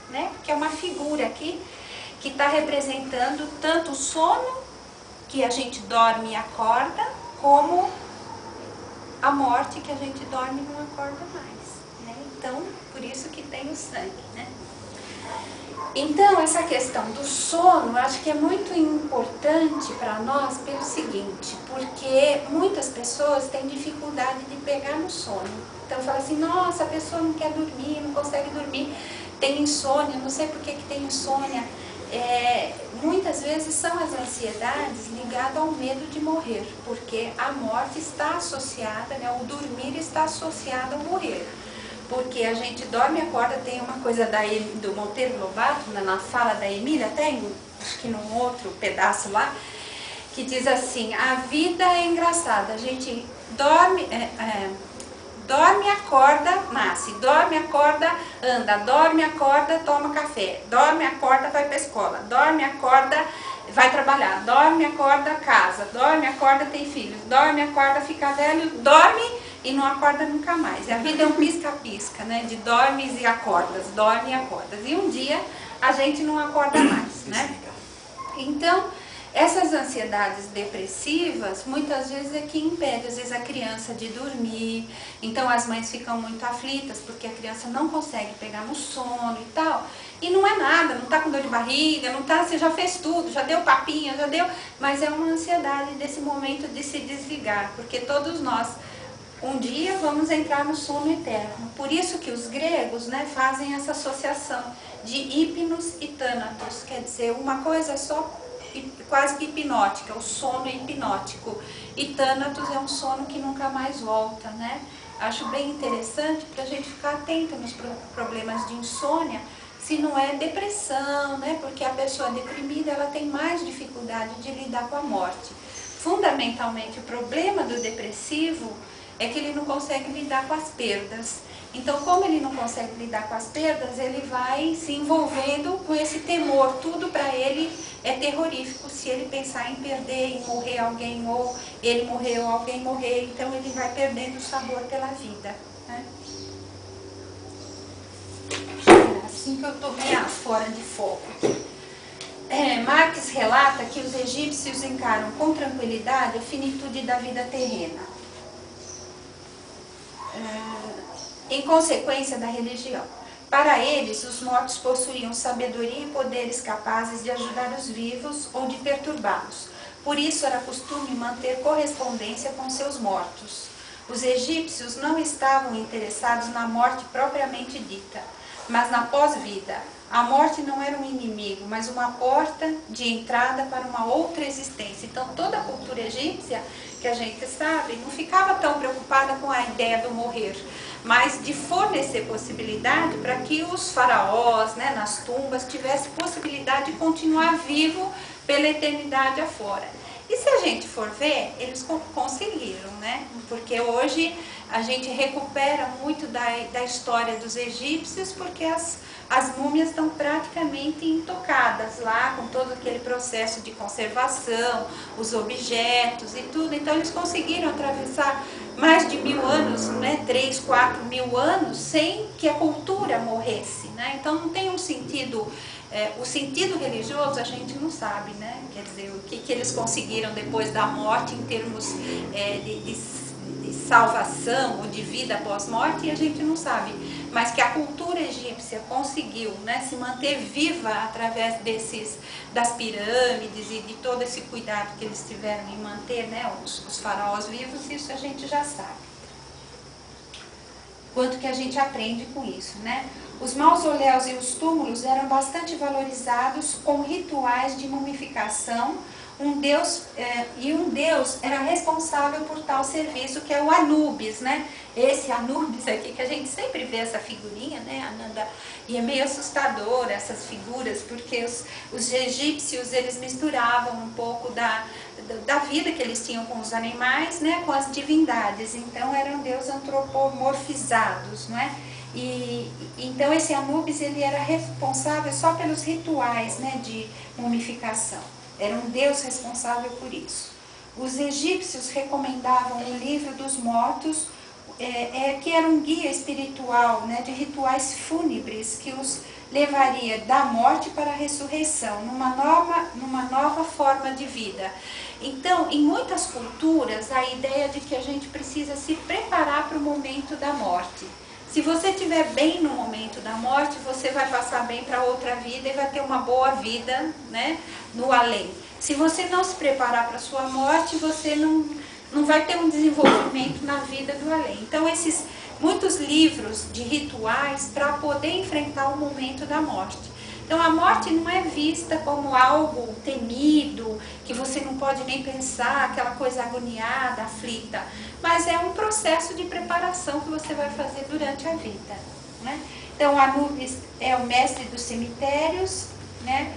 né? Porque é uma figura aqui que está representando tanto o sono, que a gente dorme e acorda, como a morte, que a gente dorme e não acorda mais, né? Então, por isso que tem o sangue, né? Então, essa questão do sono, eu acho que é muito importante para nós pelo seguinte, porque muitas pessoas têm dificuldade de pegar no sono. Então, fala assim, nossa, a pessoa não quer dormir, não consegue dormir, tem insônia, não sei por que tem insônia. Muitas vezes são as ansiedades ligadas ao medo de morrer, porque a morte está associada, né, o dormir está associado ao morrer. Porque a gente dorme e acorda, tem uma coisa do Monteiro Lobato, na fala da Emília, até acho que num outro pedaço lá, que diz assim, a vida é engraçada, a gente dorme, dorme, acorda, nasce, dorme, acorda, anda, dorme, acorda, toma café, dorme, acorda, vai para a escola, dorme, acorda, vai trabalhar, dorme, acorda, casa, dorme, acorda, tem filhos, dorme, acorda, fica velho, dorme e não acorda nunca mais. E a vida é um pisca-pisca, né? De dormes e acordas, dorme e acordas. E um dia a gente não acorda mais, né? Então, essas ansiedades depressivas, muitas vezes é que impede, às vezes, a criança de dormir. Então, as mães ficam muito aflitas porque a criança não consegue pegar no sono e tal. E não é nada, não tá com dor de barriga, não tá, você já fez tudo, já deu papinha, já deu... Mas é uma ansiedade desse momento de se desligar, porque todos nós, um dia vamos entrar no sono eterno. Por isso que os gregos, né, fazem essa associação de hipnos e tânatos, quer dizer, uma coisa só, quase que hipnótica, o sono é hipnótico, e tânatos é um sono que nunca mais volta, né? Acho bem interessante para a gente ficar atento nos problemas de insônia, se não é depressão, né? Porque a pessoa deprimida, ela tem mais dificuldade de lidar com a morte. Fundamentalmente, o problema do depressivo é que ele não consegue lidar com as perdas. Então, como ele não consegue lidar com as perdas, ele vai se envolvendo com esse temor. Tudo para ele é terrorífico se ele pensar em perder, em morrer alguém, ou ele morrer ou alguém morrer. Então, ele vai perdendo o sabor pela vida, né? Assim que eu estou meio fora de foco. Marx relata que os egípcios encaram com tranquilidade a finitude da vida terrena, em consequência da religião. Para eles, os mortos possuíam sabedoria e poderes capazes de ajudar os vivos ou de perturbá-los. Por isso era costume manter correspondência com seus mortos. Os egípcios não estavam interessados na morte propriamente dita, mas na pós-vida. A morte não era um inimigo, mas uma porta de entrada para uma outra existência. Então, toda a cultura egípcia, que a gente sabe, não ficava tão preocupada com a ideia do morrer, mas de fornecer possibilidade para que os faraós, né, nas tumbas, tivessem possibilidade de continuar vivo pela eternidade afora. E se a gente for ver, eles conseguiram, né? Porque hoje a gente recupera muito da história dos egípcios, porque as múmias estão praticamente intocadas lá, com todo aquele processo de conservação, os objetos e tudo. Então eles conseguiram atravessar mais de 1000 anos, né, 3, 4 mil anos, sem que a cultura morresse, né? Então não tem um sentido... o sentido religioso a gente não sabe, né? Quer dizer, o que eles conseguiram depois da morte em termos de salvação ou de vida após morte, a gente não sabe. Mas que a cultura egípcia conseguiu, né, se manter viva através das pirâmides e de todo esse cuidado que eles tiveram em manter, né, os faraós vivos, isso a gente já sabe. Quanto que a gente aprende com isso, né? Os mausoléus e os túmulos eram bastante valorizados com rituais de mumificação. Um deus era responsável por tal serviço, que é o Anubis, né? Esse Anubis aqui, que a gente sempre vê essa figurinha, né, Ananda? E é meio assustador essas figuras, porque os egípcios, eles misturavam um pouco da vida que eles tinham com os animais, né, com as divindades. Então eram deuses antropomorfizados, não é? E então esse Anubis, ele era responsável só pelos rituais, né, de mumificação. Era um deus responsável por isso. Os egípcios recomendavam o livro dos mortos, que era um guia espiritual, né, de rituais fúnebres que os levaria da morte para a ressurreição, numa nova forma de vida. Então, em muitas culturas, a ideia de que a gente precisa se preparar para o momento da morte. Se você estiver bem no momento da morte, você vai passar bem para outra vida e vai ter uma boa vida, né, no além. Se você não se preparar para a sua morte, você não vai ter um desenvolvimento na vida do além. Então, muitos livros de rituais para poder enfrentar o momento da morte. Então, a morte não é vista como algo temido, que você não pode nem pensar, aquela coisa agoniada, aflita, mas é um processo de preparação que você vai fazer durante a vida, né? Então, Anubis é o mestre dos cemitérios, né?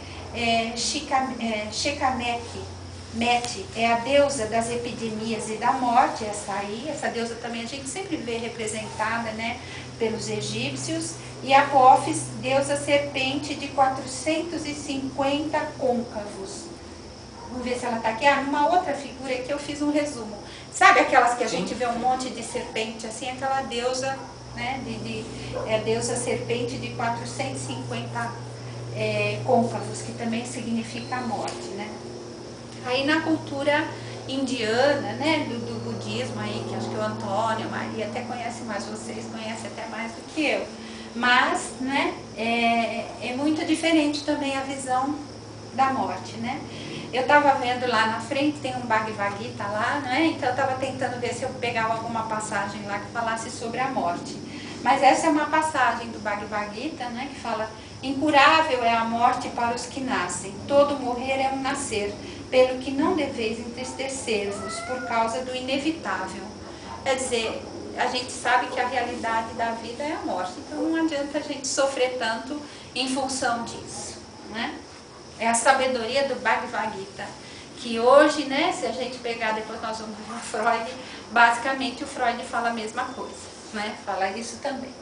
Mete é a deusa das epidemias e da morte, essa deusa também a gente sempre vê representada, né, pelos egípcios. E Apófis, deusa serpente de 450 côncavos. Vamos ver se ela está aqui. Numa outra figura aqui eu fiz um resumo. Sabe aquelas que a gente vê um monte de serpente assim? Aquela deusa, né, é a deusa serpente de 450 côncavos, que também significa a morte, né? Aí na cultura indiana, né, do budismo aí, que acho que o Antônio, a Maria até conhece mais, vocês conhecem até mais do que eu. Mas, né, é muito diferente também a visão da morte, né? Eu estava vendo lá na frente, tem um Bhagavad Gita lá, né? Então eu estava tentando ver se eu pegava alguma passagem lá que falasse sobre a morte. Mas essa é uma passagem do Bhagavad Gita, né, que fala: incurável é a morte para os que nascem, todo morrer é um nascer, pelo que não deveis entristecer-vos por causa do inevitável. Quer dizer, a gente sabe que a realidade da vida é a morte, então não adianta a gente sofrer tanto em função disso, né? É a sabedoria do Bhagavad Gita, que hoje, né, se a gente pegar, depois nós vamos ver o Freud, basicamente o Freud fala a mesma coisa, né? Fala isso também.